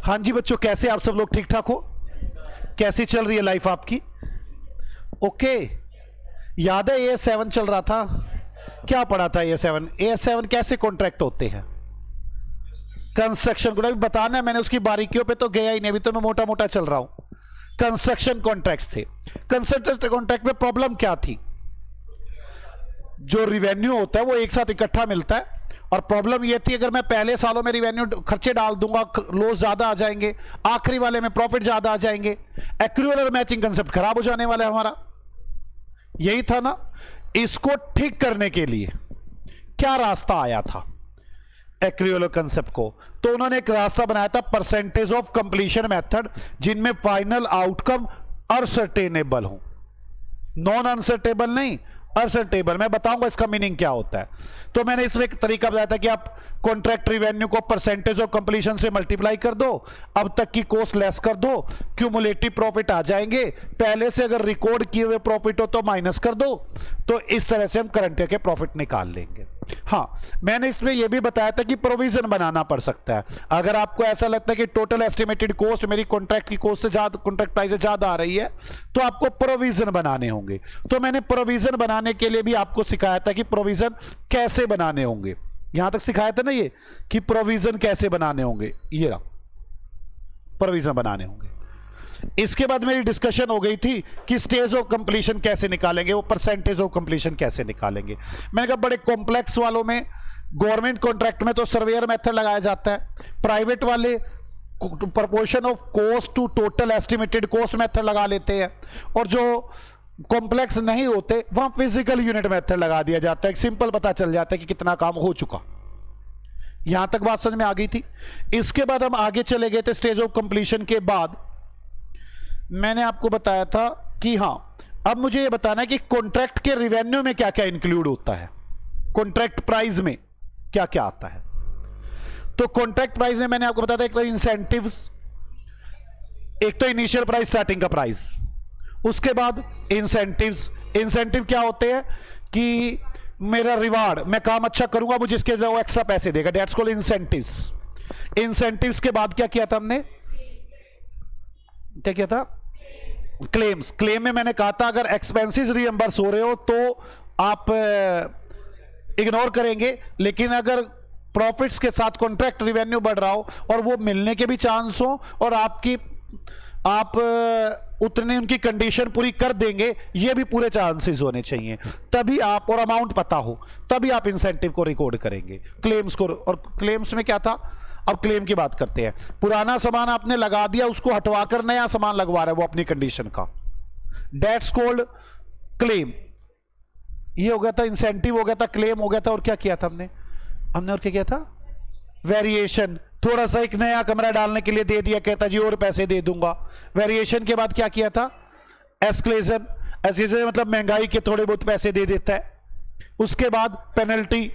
हाँ जी बच्चों, कैसे आप सब लोग? ठीक ठाक हो? कैसी चल रही है लाइफ आपकी? ओके। याद है AS7 चल रहा था? क्या पढ़ा था AS7? कैसे कॉन्ट्रैक्ट होते हैं? कंस्ट्रक्शन को अभी बताना है, मैंने उसकी बारीकियों पे तो गया ही नहीं, अभी तो मैं मोटा मोटा चल रहा हूं। कंस्ट्रक्शन कॉन्ट्रैक्ट थे। कंस्ट्रक्शन कॉन्ट्रैक्ट में प्रॉब्लम क्या थी? जो रिवेन्यू होता है वो एक साथ इकट्ठा मिलता है, और प्रॉब्लम ये थी अगर मैं पहले सालों में रिवेन्यू खर्चे डाल दूंगा, लॉस ज्यादा आ जाएंगे, आखिरी वाले में प्रॉफिट ज्यादा आ जाएंगे, एक्रूअल और मैचिंग कंसेप्ट खराब हो जाने वाला है हमारा। यही था ना? इसको ठीक करने के लिए क्या रास्ता आया था एक्रूअल कंसेप्ट को? तो उन्होंने एक रास्ता बनाया था, परसेंटेज ऑफ कंप्लीशन मेथड, जिनमें फाइनल आउटकम अनसर्टेनेबल हो। नॉन अनसर्टेबल नहीं, अनसर्टेबल। मैं बताऊंगा इसका मीनिंग क्या होता है। तो मैंने इसमें एक तरीका बताया था कि आप कॉन्ट्रैक्ट रिवेन्यू को परसेंटेज ऑफ कंप्लीशन से मल्टीप्लाई कर दो, अब तक की कॉस्ट लेस कर दो, क्यूमुलेटिव प्रॉफिट आ जाएंगे, पहले से अगर रिकॉर्ड किए हुए प्रॉफिट हो तो माइनस कर दो, तो इस तरह से हम करंट ईयर के प्रॉफिट निकाल लेंगे। हाँ, मैंने इसमें यह भी बताया था कि प्रोविजन बनाना पड़ सकता है। अगर आपको ऐसा लगता है कि टोटल एस्टिमेटेड कॉस्ट मेरी कॉन्ट्रैक्ट की कॉस्ट से ज्यादा, कॉन्ट्रैक्ट प्राइस से ज्यादा आ रही है, तो आपको प्रोविजन बनाने होंगे। तो मैंने प्रोविजन बनाने के लिए भी आपको सिखाया था कि प्रोविजन कैसे बनाने होंगे। यहां तक सिखाया था ना ये, कि प्रोविजन कैसे बनाने होंगे। ये रहा, प्रोविजन बनाने होंगे। इसके बाद मेरी डिस्कशन हो गई थी कि स्टेज ऑफ कंप्लीशन कैसे निकालेंगे, वो परसेंटेज ऑफ कंप्लीशन कैसे निकालेंगे। मैंने कहा बड़े कॉम्प्लेक्स वालों में, गवर्नमेंट कॉन्ट्रैक्ट में तो सर्वेयर मेथड लगाया जाता है, प्राइवेट वाले proportion of cost to total estimated cost method लगा लेते हैं, और जो कॉम्प्लेक्स नहीं होते वहां फिजिकल यूनिट मेथड लगा दिया जाता है। सिंपल पता चल जाता है कि कितना काम हो चुका। यहां तक बात समझ में आ गई थी। इसके बाद हम आगे चले गए थे। स्टेज ऑफ कंप्लीशन के बाद मैंने आपको बताया था कि हां, अब मुझे यह बताना है कि कॉन्ट्रैक्ट के रिवेन्यू में क्या क्या इंक्लूड होता है, कॉन्ट्रैक्ट प्राइस में क्या क्या आता है। तो कॉन्ट्रैक्ट प्राइस में मैंने आपको बताया था, एक तो इंसेंटिव्स, एक तो इनिशियल प्राइस, स्टार्टिंग का प्राइस, उसके बाद इंसेंटिव्स। इंसेंटिव क्या होते हैं कि मेरा रिवार्ड, मैं काम अच्छा करूंगा, मुझे इसके लिए वो एक्स्ट्रा पैसे देगा, दैट्स कॉल्ड इंसेंटिव्स। इंसेंटिव्स के बाद क्या किया था हमने? क्या किया था? क्लेम्स। क्लेम में मैंने कहा था अगर एक्सपेंसेस रिएंबर्स हो रहे हो तो आप इग्नोर करेंगे, लेकिन अगर प्रॉफिट्स के साथ कॉन्ट्रैक्ट रिवेन्यू बढ़ रहा हो और वो मिलने के भी चांस हो, और आप उतने उनकी कंडीशन पूरी कर देंगे, ये भी पूरे चांसेस होने चाहिए, तभी आप, और अमाउंट पता हो, तभी आप इंसेंटिव को रिकॉर्ड करेंगे, क्लेम्स को। और क्लेम्स में क्या था? अब क्लेम की बात करते हैं। पुराना सामान आपने लगा दिया, उसको हटवाकर नया सामान लगवा रहा है वो अपनी कंडीशन का, दैट्स कॉल्ड क्लेम। ये हो गया था, इंसेंटिव हो गया था, क्लेम हो गया था, और क्या किया था हमने और क्या किया था? वेरिएशन। थोड़ा सा एक नया कमरा डालने के लिए दे दिया, कहता जी और पैसे दे दूंगा। वेरिएशन के बाद क्या किया था? एस्केलेशन। एस्केलेशन मतलब महंगाई के थोड़े बहुत पैसे दे देता है। उसके बाद पेनल्टी।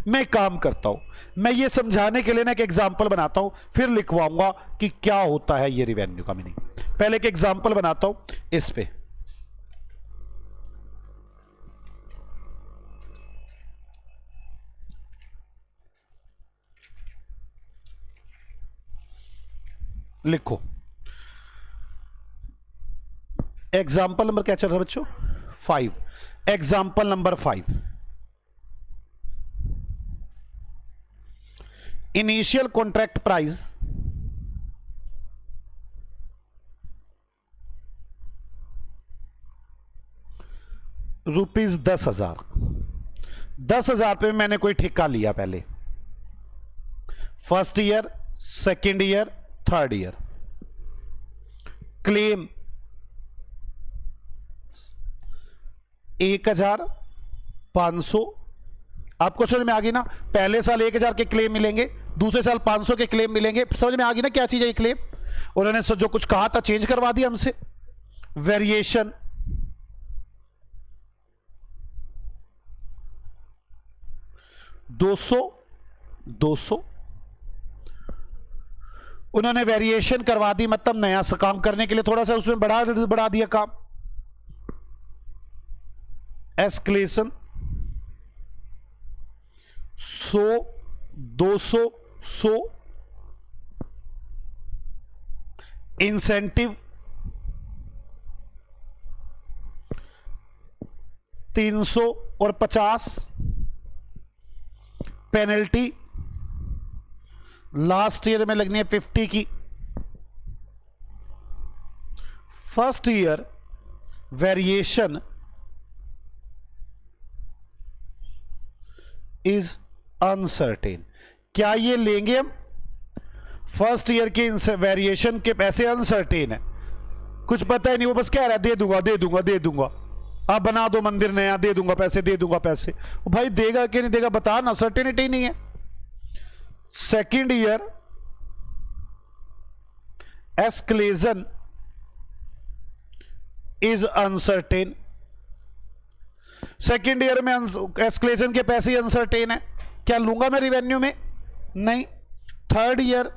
मैं काम करता हूं, मैं ये समझाने के लिए ना एक एग्जांपल बनाता हूं, फिर लिखवाऊंगा कि क्या होता है ये रिवेन्यू का मीनिंग। पहले एक एग्जांपल बनाता हूं इस पे। लिखो, एग्जाम्पल नंबर क्या चल रहा है बच्चों? 5। Example number 5। Initial contract price rupees 10,000। 10,000 पे मैंने कोई ठेका लिया पहले, first year, second year, third year. Claim 1,500। आपको समझ में आ गई ना? पहले साल 1,000 के क्लेम मिलेंगे, दूसरे साल 500 के क्लेम मिलेंगे। समझ में आ गई ना क्या चीज है ये क्लेम? उन्होंने जो कुछ कहा था चेंज करवा दिया हमसे। वेरिएशन, दो सौ उन्होंने वेरिएशन करवा दी, मतलब नया सा काम करने के लिए थोड़ा सा उसमें बढ़ा दिया काम। एस्केलेशन 100, 200, 100, इंसेंटिव 300 और 50, पेनल्टी लास्ट ईयर में लगनी है 50 की। First year variation is uncertain. क्या ये लेंगे हम? फर्स्ट ईयर के वेरिएशन के पैसे अनसर्टेन है, कुछ पता ही नहीं, वो बस कह रहा है दे दूंगा दे दूंगा दे दूंगा, आप बना दो मंदिर नया, दे दूंगा पैसे दे दूंगा पैसे। वो भाई देगा कि नहीं देगा बता ना, सर्टेनिटी नहीं है। Second year escalation is uncertain. Second year में एस्केलेशन के पैसे अनसर्टेन है, क्या लूंगा मैं रिवेन्यू में? नहीं। Third year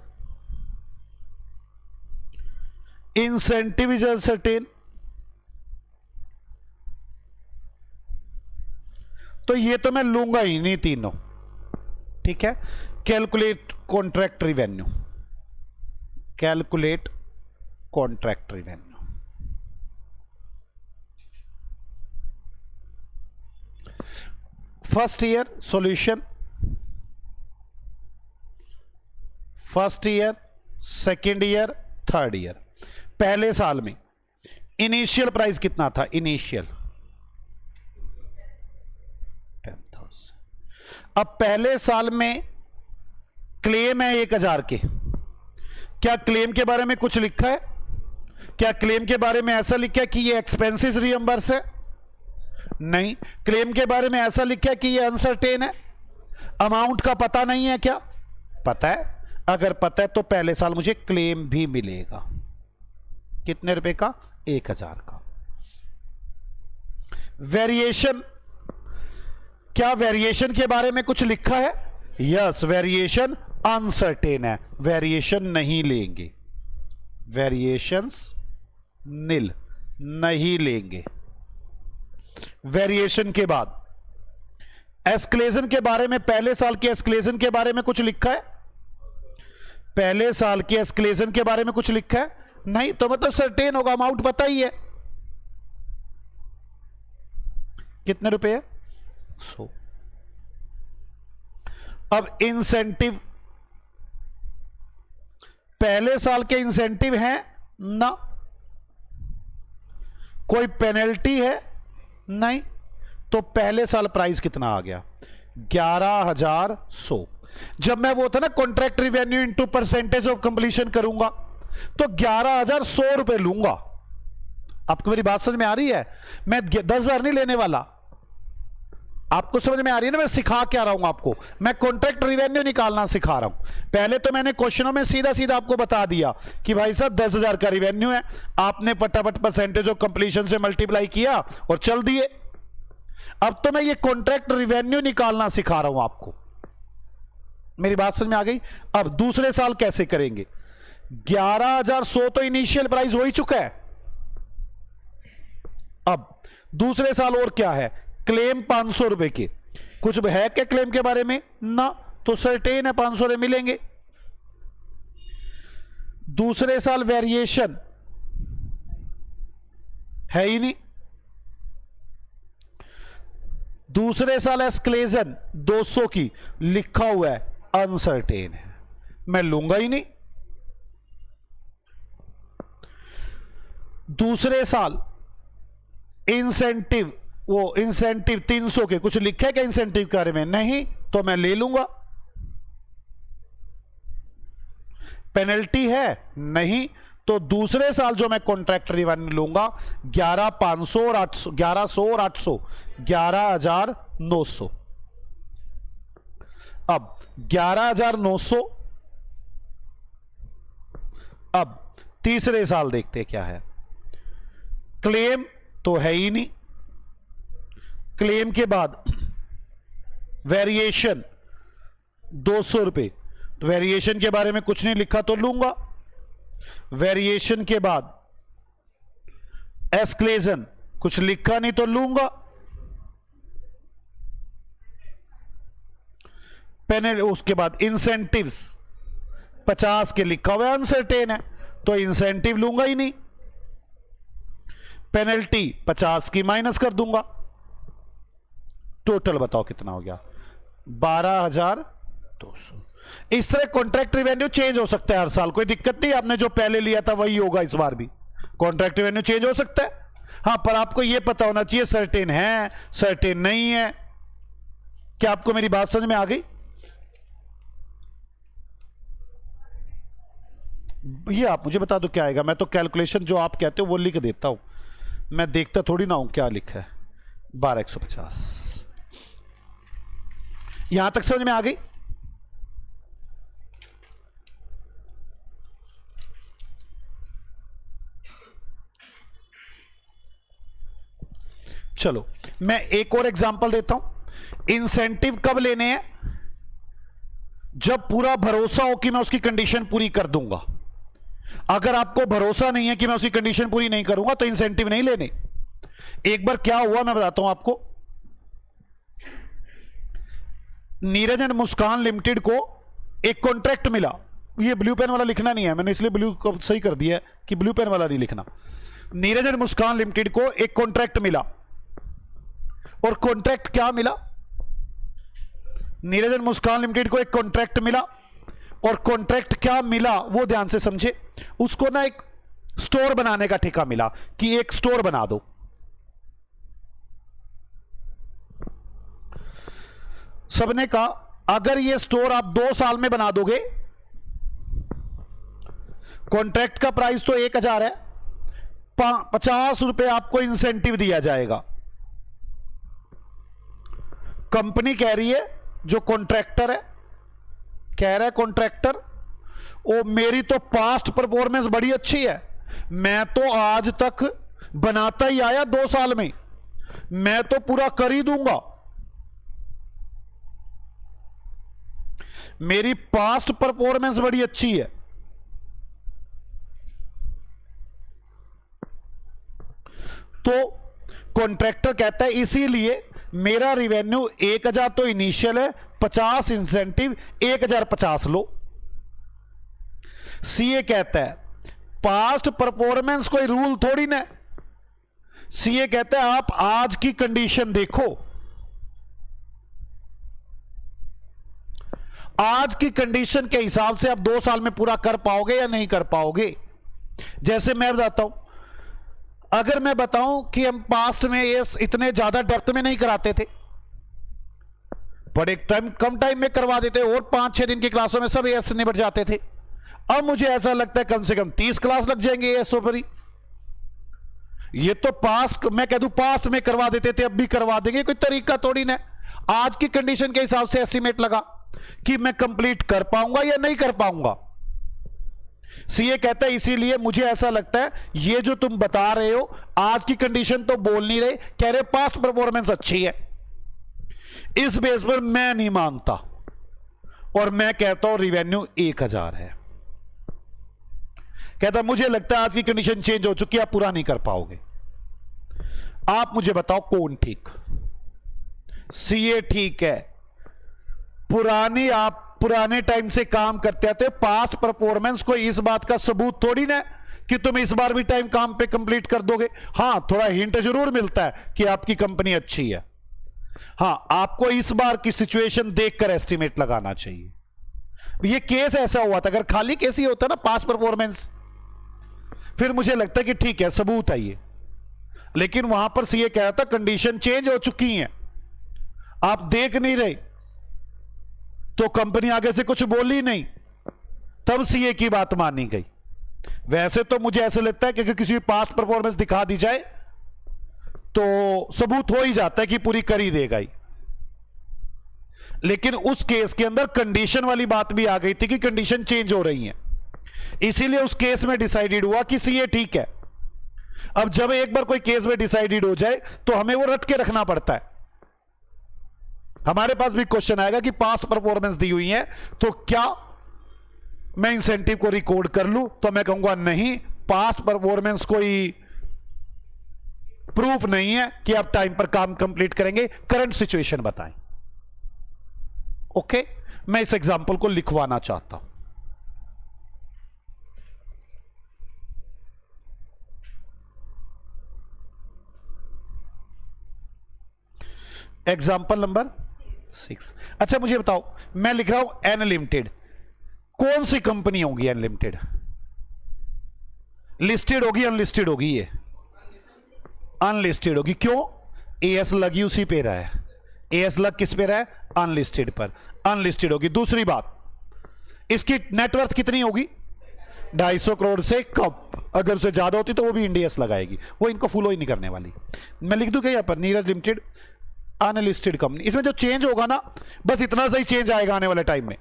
incentive is uncertain, तो ये तो मैं लूंगा ही नहीं तीनों। ठीक है, calculate contract revenue, calculate contract revenue. First year solution, first year, second year, third year. पहले साल में इनिशियल प्राइस कितना था? इनिशियल 10,000। अब पहले साल में क्लेम है 1,000 के, क्या क्लेम के बारे में कुछ लिखा है? क्या क्लेम के बारे में ऐसा लिखा है कि ये एक्सपेंसेस रियम्बर्स है? नहीं। क्लेम के बारे में ऐसा लिखा है कि ये अनसर्टेन है? अमाउंट का पता नहीं है क्या? पता है। अगर पता है तो पहले साल मुझे क्लेम भी मिलेगा। कितने रुपए का? 1,000 का। वेरिएशन, क्या वेरिएशन के बारे में कुछ लिखा है? यस, वेरिएशन अनसर्टेन है, वेरिएशन नहीं लेंगे, वेरिएशंस नील, नहीं लेंगे। वेरिएशन के बाद एस्केलेशन के बारे में, पहले साल के एस्केलेशन के बारे में कुछ लिखा है? पहले साल के एस्केलेशन के बारे में कुछ लिखा है? नहीं, तो मतलब सर्टेन होगा, अमाउंट पता ही है। कितने रुपए है? 100। अब इंसेंटिव, पहले साल के इंसेंटिव हैं ना, कोई पेनल्टी है? नहीं, तो पहले साल प्राइस कितना आ गया? 11,100। जब मैं वो था ना contract revenue into percentage of completion करूंगा तो 11,100 रुपए लूंगा। आपको मेरी बात समझ में आ रही है? मैं 10,000 नहीं लेने वाला। आपको समझ में आ रही है ना? मैं सिखा क्या रहा हूं आपको, मैं कॉन्ट्रैक्ट रिवेन्यू निकालना सिखा रहा हूं। पहले तो मैंने क्वेश्चनों में सीधा सीधा आपको बता दिया कि भाई साहब 10,000 का रिवेन्यू है, आपने फटाफट परसेंटेज ऑफ कंप्लीशन से मल्टीप्लाई किया और चल दिए। अब तो मैं ये कॉन्ट्रैक्ट रिवेन्यू निकालना सिखा रहा हूं आपको। मेरी बात समझ में आ गई? अब दूसरे साल कैसे करेंगे? 11,100 तो इनिशियल प्राइस हो ही चुका है। अब दूसरे साल और क्या है? क्लेम 500 रुपए के, कुछ है क्या क्लेम के बारे में? ना, तो सर्टेन है 500 रुपए मिलेंगे। दूसरे साल वेरिएशन है ही नहीं। दूसरे साल एस्केलेशन 200 की लिखा हुआ है, अनसर्टेन है, मैं लूंगा ही नहीं। दूसरे साल इंसेंटिव, वो इंसेंटिव 300 के, कुछ लिखा है क्या इंसेंटिव के बारे में? नहीं, तो मैं ले लूंगा। पेनल्टी है? नहीं, तो दूसरे साल जो मैं कॉन्ट्रैक्ट रिवेन्यू लूंगा 11,500 और 800, 1100 और 800, 11,900। अब 11,900। अब तीसरे साल देखते क्या है। क्लेम तो है ही नहीं, क्लेम के बाद वेरिएशन 200 रुपए, तो वेरिएशन के बारे में कुछ नहीं लिखा तो लूंगा। वेरिएशन के बाद एस्केलेशन, कुछ लिखा नहीं तो लूंगा। पेनल, उसके बाद इंसेंटिव्स 50 के लिखा हुआ है, अनसर्टेन है, तो इंसेंटिव लूंगा ही नहीं, पेनल्टी 50 की माइनस कर दूंगा। टोटल बताओ कितना हो गया, 12,200। इस तरह कॉन्ट्रैक्ट रिवेन्यू चेंज हो सकता है हर साल, कोई दिक्कत नहीं, आपने जो पहले लिया था वही होगा इस बार भी। कॉन्ट्रैक्ट रिवेन्यू चेंज हो सकता है, हाँ, पर आपको यह पता होना चाहिए सर्टेन है, सर्टेन नहीं है। क्या आपको मेरी बात समझ में आ गई? ये आप मुझे बता दो क्या आएगा, मैं तो कैलकुलेशन जो आप कहते हो वो लिख देता हूं, मैं देखता थोड़ी ना हूं क्या लिखा है। 12,150 यहां तक समझ में आ गई? चलो मैं एक और एग्जांपल देता हूं। इंसेंटिव कब लेने हैं? जब पूरा भरोसा हो कि मैं उसकी कंडीशन पूरी कर दूंगा। अगर आपको भरोसा नहीं है कि मैं उसकी कंडीशन पूरी नहीं करूंगा तो इंसेंटिव नहीं लेने। एक बार क्या हुआ मैं बताता हूं आपको। नीरज एंड मुस्कान लिमिटेड को एक कॉन्ट्रैक्ट मिला, ये ब्लू पेन वाला लिखना नहीं है, मैंने इसलिए ब्लू को सही कर दिया है कि ब्लू पेन वाला नहीं लिखना। नीरज एंड मुस्कान लिमिटेड को एक कॉन्ट्रैक्ट मिला, और कॉन्ट्रैक्ट क्या मिला? नीरज एंड मुस्कान लिमिटेड को एक कॉन्ट्रैक्ट मिला, और कॉन्ट्रैक्ट क्या मिला वो ध्यान से समझे। उसको ना एक स्टोर बनाने का ठेका मिला कि एक स्टोर बना दो। सबने कहा अगर ये स्टोर आप 2 साल में बना दोगे, कॉन्ट्रैक्ट का प्राइस तो 1,000 है, 50 रुपए आपको इंसेंटिव दिया जाएगा। कंपनी कह रही है, जो कॉन्ट्रैक्टर है कह रहा है, कॉन्ट्रैक्टर ओ मेरी तो पास्ट परफॉर्मेंस बड़ी अच्छी है, मैं तो आज तक बनाता ही आया 2 साल में, मैं तो पूरा कर ही दूंगा, मेरी पास्ट परफॉर्मेंस बड़ी अच्छी है। तो कॉन्ट्रैक्टर कहता है इसीलिए मेरा रिवेन्यू 1,000 तो इनिशियल है, 50 इंसेंटिव, 1,050 लो। सीए कहता है पास्ट परफॉर्मेंस कोई रूल थोड़ी ना। सीए कहता है आप आज की कंडीशन देखो, आज की कंडीशन के हिसाब से आप 2 साल में पूरा कर पाओगे या नहीं कर पाओगे। जैसे मैं बताता हूं, अगर मैं बताऊं कि हम पास्ट में ये इतने ज्यादा डेप्थ में नहीं कराते थे, बड़े कम टाइम में करवा देते और 5-6 दिन की क्लासों में सब एएस निपट जाते थे। अब मुझे ऐसा लगता है कम से कम 30 क्लास लग जाएंगे एएसओ पर ही। ये तो पास्ट, मैं कह दूं पास्ट में करवा देते थे, अब भी करवा देंगे, कोई तरीका थोड़ी ना। आज की कंडीशन के हिसाब से एस्टिमेट लगा कि मैं कंप्लीट कर पाऊंगा या नहीं कर पाऊंगा। सीए कहता है इसीलिए मुझे ऐसा लगता है ये जो तुम बता रहे हो आज की कंडीशन तो बोल नहीं रहे, कह रहे पास्ट परफॉर्मेंस अच्छी है, इस बेस पर मैं नहीं मानता और मैं कहता हूं रिवेन्यू 1,000 है। कहता मुझे लगता है आज की कंडीशन चेंज हो चुकी है, आप पूरा नहीं कर पाओगे। आप मुझे बताओ कौन ठीक? सीए ठीक है, आप पुराने टाइम से काम करते आते, पास्ट परफॉर्मेंस को इस बात का सबूत थोड़ी ना कि तुम इस बार भी टाइम काम पे कंप्लीट कर दोगे। हां, थोड़ा हिंट जरूर मिलता है कि आपकी कंपनी अच्छी है। हां, आपको इस बार की सिचुएशन देखकर एस्टिमेट लगाना चाहिए। ये केस ऐसा हुआ था, अगर खाली केस ही होता ना पास्ट परफॉर्मेंस, फिर मुझे लगता है कि ठीक है सबूत है ये, लेकिन वहां पर सीए कह रहा था कंडीशन चेंज हो चुकी है, आप देख नहीं रहे, तो कंपनी आगे से कुछ बोली नहीं, तब सीए की बात मानी गई। वैसे तो मुझे ऐसा लगता है कि अगर किसी पास्ट परफॉर्मेंस दिखा दी जाए तो सबूत हो ही जाता है कि पूरी कर ही देगा ही। लेकिन उस केस के अंदर कंडीशन वाली बात भी आ गई थी कि कंडीशन चेंज हो रही है, इसीलिए उस केस में डिसाइडेड हुआ कि सीए ठीक है। अब जब एक बार कोई केस में डिसाइडेड हो जाए तो हमें वो रट के रखना पड़ता है। हमारे पास भी क्वेश्चन आएगा कि पास्ट परफॉर्मेंस दी हुई है तो क्या मैं इंसेंटिव को रिकॉर्ड कर लूं, तो मैं कहूंगा नहीं, पास्ट परफॉर्मेंस कोई प्रूफ नहीं है कि आप टाइम पर काम कंप्लीट करेंगे, करंट सिचुएशन बताएं। ओके, मैं इस एग्जांपल को लिखवाना चाहता हूं। Example number 6। अच्छा मुझे बताओ, मैं लिख रहा हूं एन लिमिटेड, कौन सी कंपनी होगी एन लिमिटेड? लिस्टेड होगी अनलिस्टेड होगी? ये अनलिस्टेड होगी। क्यों? एएस लगी उसी पे रहा है। एएस लग किस पे रहा है? अनलिस्टेड पर। अनलिस्टेड होगी। दूसरी बात, इसकी नेटवर्थ कितनी होगी? 250 करोड़ से कम। अगर उससे ज्यादा होती तो वो भी इंडियस लगाएगी, वो इनको फॉलो ही नहीं करने वाली। मैं लिख दूं क्या यहां पर? Neeraj limited unlisted company. इसमें जो चेंज होगा ना, बस इतना सा ही चेंज आएगा आने वाले टाइम में।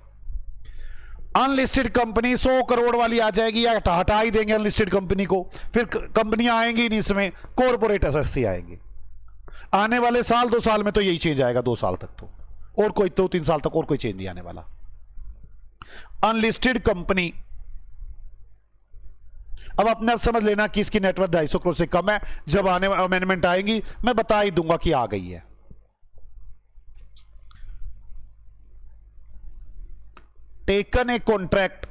अनलिस्टेड कंपनी 100 करोड़ वाली आ जाएगी, या हटा ही देंगे अनलिस्टेड कंपनी को, फिर कंपनियां आएंगी नहीं, इसमें कॉर्पोरेट एसएससी आएंगे। आने वाले साल 2 साल में तो यही चेंज आएगा, 2 साल तक तो, और कोई 2-3 साल तक और कोई चेंज नहीं आने वाला। अनलिस्टेड कंपनी, अब अपने आप समझ लेना कि इसकी नेटवर्थ 250 करोड़ से कम है। जब आने अमेंडमेंट आएंगी मैं बता ही दूंगा कि आ गई है। Taken a contract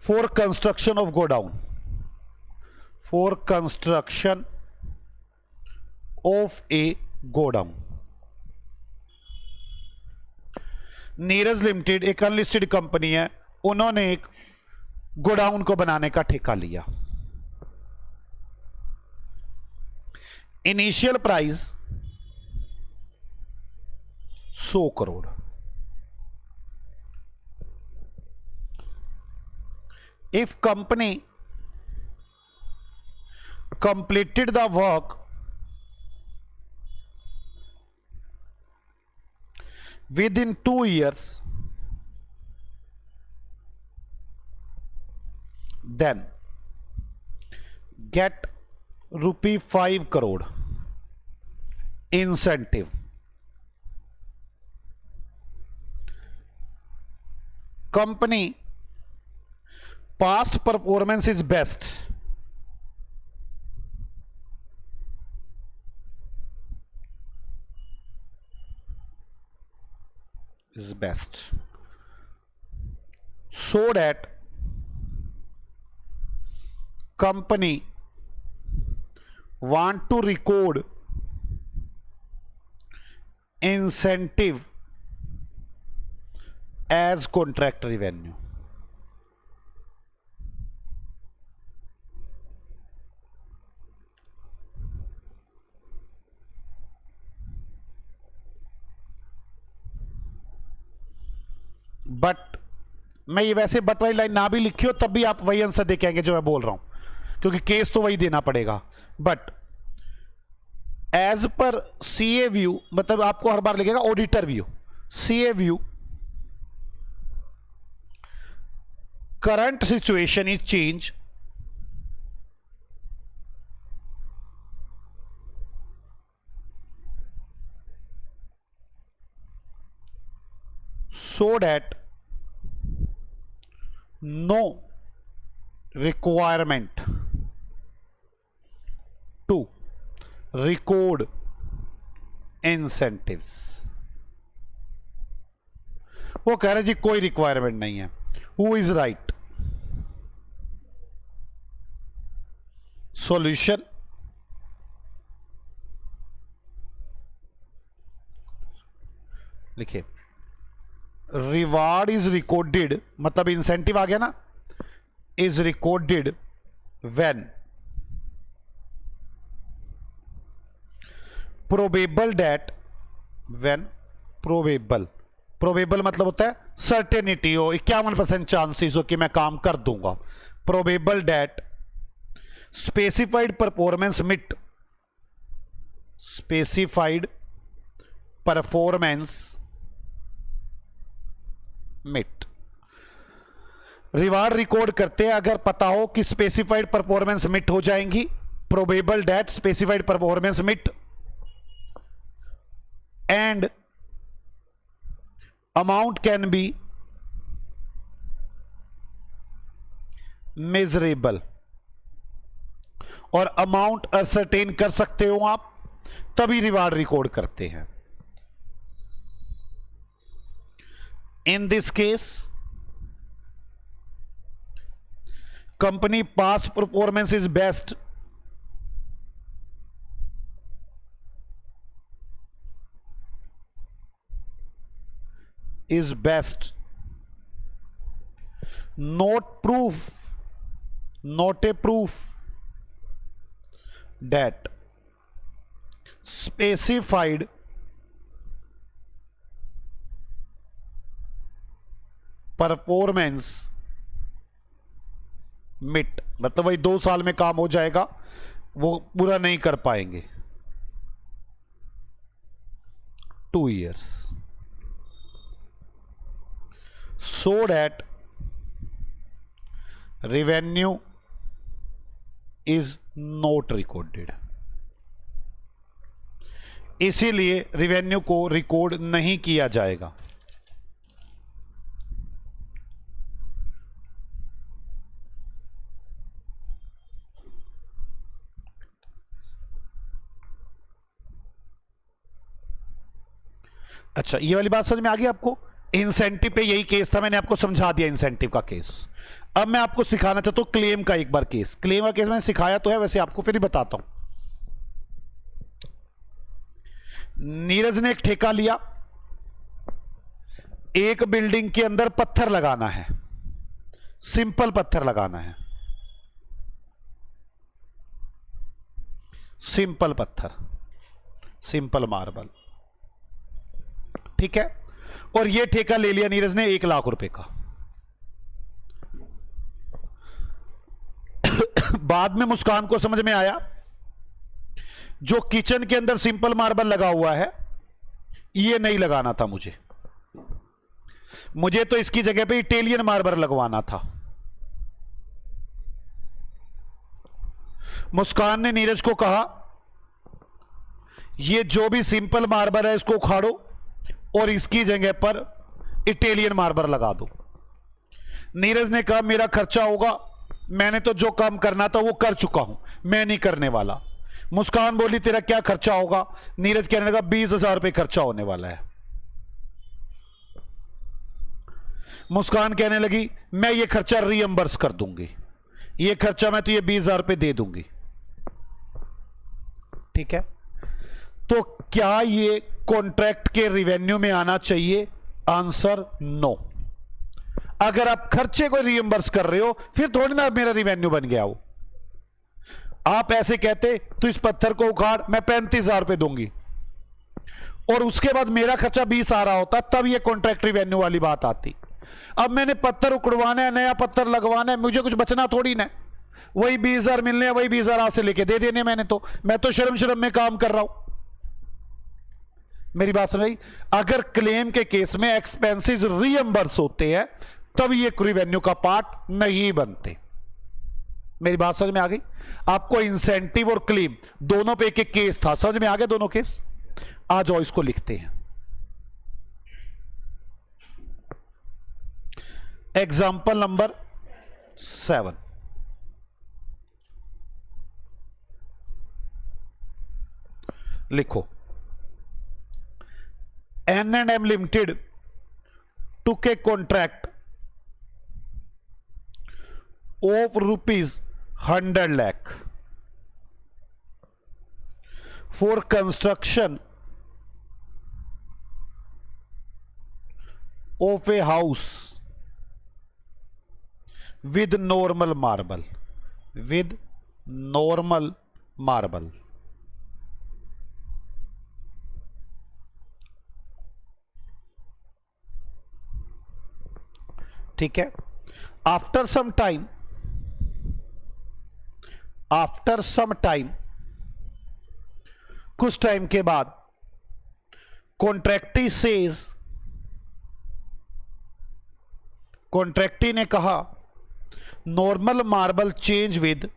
for construction of godown, for construction of A godown. Neeraj limited एक अनलिस्टेड कंपनी है, उन्होंने एक गोडाउन को बनाने का ठेका लिया। Initial price 100 crore. If company completed the work within 2 years, then get ₹5 crore incentive. Company past performance is best, so that company want to record incentive as contract revenue. But मैं ये वैसे बट वाली line ना भी लिखी हो तब भी आप वही आंसर दे के आएंगे जो मैं बोल रहा हूं, क्योंकि केस तो वही देना पड़ेगा। But as per CA view, मतलब आपको हर बार लिखेगा auditor view, CA view, current situation is change so that no requirement to record incentives। वो कह रहे जी कोई रिक्वायरमेंट नहीं है। Who is right? सॉल्यूशन, लिखिए रिवार्ड इज रिकॉर्डेड, मतलब इंसेंटिव आ गया ना, is recorded when probable date, when probable मतलब होता है सर्टेनिटी हो, 51% चांसेस हो कि मैं काम कर दूंगा। प्रोबेबल डेट स्पेसिफाइड परफॉर्मेंस मिट, स्पेसिफाइड परफॉर्मेंस मिट। रिवार्ड रिकॉर्ड करते हैं अगर पता हो कि स्पेसिफाइड परफॉर्मेंस मिट हो जाएंगी। प्रोबेबल डेट स्पेसिफाइड परफॉर्मेंस मिट and amount can be measurable, और अमाउंट असरटेन कर सकते हो आप, तभी रिवार्ड रिकॉर्ड करते हैं। In this case, company past performance is best is best. Not a proof that specified performance मिट, मतलब वही 2 साल में काम हो जाएगा, वो पूरा नहीं कर पाएंगे। 2 years, so that revenue is not recorded, इसीलिए रेवेन्यू को रिकॉर्ड नहीं किया जाएगा। अच्छा, ये वाली बात समझ में आ गई आपको? इंसेंटिव पे यही केस था, मैंने आपको समझा दिया इंसेंटिव का केस। अब मैं आपको सिखाना चाहता हूं क्लेम का एक बार केस। क्लेम का केस मैंने सिखाया तो है, वैसे आपको फिर ही बताता हूं। नीरज ने एक ठेका लिया, एक बिल्डिंग के अंदर पत्थर लगाना है, सिंपल पत्थर लगाना है, सिंपल पत्थर, सिंपल मार्बल, ठीक है। और यह ठेका ले लिया नीरज ने 1 लाख रुपए का। बाद में मुस्कान को समझ में आया जो किचन के अंदर सिंपल मार्बल लगा हुआ है ये नहीं लगाना था, मुझे तो इसकी जगह पे इटालियन मार्बल लगवाना था। मुस्कान ने नीरज को कहा ये जो भी सिंपल मार्बल है इसको उखाड़ो और इसकी जगह पर इटालियन मार्बल लगा दो। नीरज ने कहा मेरा खर्चा होगा, मैंने तो जो काम करना था वो कर चुका हूं, मैं नहीं करने वाला। मुस्कान बोली तेरा क्या खर्चा होगा? नीरज कहने लगा 20,000 रुपए खर्चा होने वाला है। मुस्कान कहने लगी मैं ये खर्चा रीएम्बर्स कर दूंगी, ये खर्चा मैं तो ये 20,000 रुपए दे दूंगी, ठीक है। तो क्या ये कॉन्ट्रैक्ट के रिवेन्यू में आना चाहिए? Answer no. अगर आप खर्चे को रीएम्बर्स कर रहे हो फिर थोड़ी ना मेरा रिवेन्यू बन गया वो। आप ऐसे कहते तो इस पत्थर को उखाड़ मैं 35,000 रुपए दूंगी और उसके बाद मेरा खर्चा 20 आ रहा होता, तब ये कॉन्ट्रैक्ट रिवेन्यू वाली बात आती। अब मैंने पत्थर उकड़वाना है, नया पत्थर लगवाना है, मुझे कुछ बचना थोड़ी ना, वही 20,000 मिलने हैं, वही 20,000 आप से लेके दे देने। मैं तो शर्म में काम कर रहा हूं। मेरी बात समझ आई? अगर क्लेम के केस में एक्सपेंसेस रीएम्बर्स होते हैं तब ये रिवेन्यू का पार्ट नहीं बनते। मेरी बात समझ में आ गई? आपको इंसेंटिव और क्लेम दोनों पे एक केस था, समझ में आ गया दोनों केस? आ जाओ इसको लिखते हैं। एग्जाम्पल नंबर 7, लिखो। N&M Limited took a contract of ₹100 lakh for construction of a house with normal marble, with normal marble, ठीक है। आफ्टर सम टाइम कुछ टाइम के बाद कॉन्ट्रैक्टी ने कहा नॉर्मल मार्बल चेंज विद